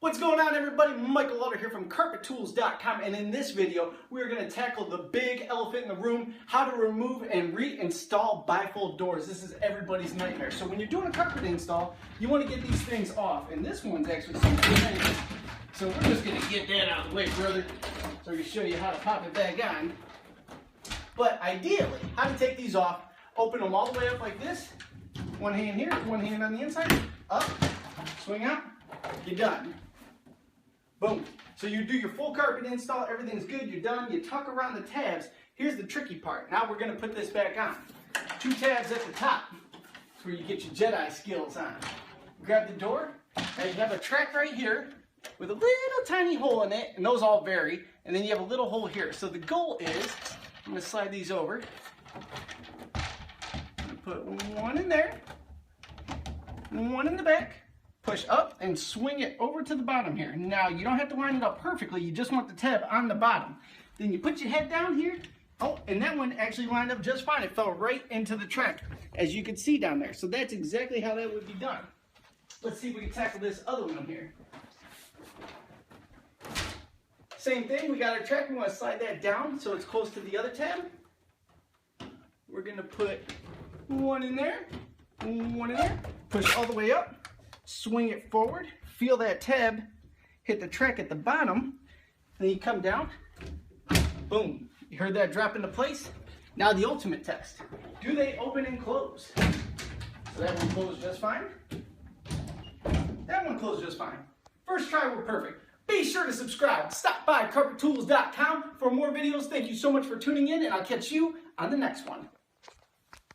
What's going on, everybody? Michael Lutter here from CarpetTools.com, and in this video we're going to tackle the big elephant in the room: how to remove and reinstall bifold doors. This is everybody's nightmare. So when you're doing a carpet install, you want to get these things off, and this one's actually something nice. So we're just going to get that out of the way, brother, so we can show you how to pop it back on. But ideally, how to take these off: open them all the way up like this, one hand here, one hand on the inside, up, swing out, you're done. Boom. So you do your full carpet install, everything's good, you're done, you tuck around the tabs. Here's the tricky part. Now we're going to put this back on. 2 tabs at the top. That's where you get your Jedi skills on. Grab the door, and you have a track right here with a little tiny hole in it, and those all vary, and then you have a little hole here. So the goal is, I'm going to slide these over. I'm going to put one in there, and one in the back. Push up and swing it over to the bottom here. Now, you don't have to line it up perfectly, you just want the tab on the bottom. Then you put your head down here. Oh, and that one actually lined up just fine. It fell right into the track, as you can see down there. So that's exactly how that would be done. Let's see if we can tackle this other one here. Same thing, we got our track. We want to slide that down so it's close to the other tab. We're going to put one in there, one in there. Push all the way up. Swing it forward, feel that tab hit the track at the bottom, then you come down, boom. You heard that drop into place? Now the ultimate test. Do they open and close? So that one closed just fine. That one closed just fine. First try, we're perfect. Be sure to subscribe. Stop by CarpetTools.com for more videos. Thank you so much for tuning in, and I'll catch you on the next one.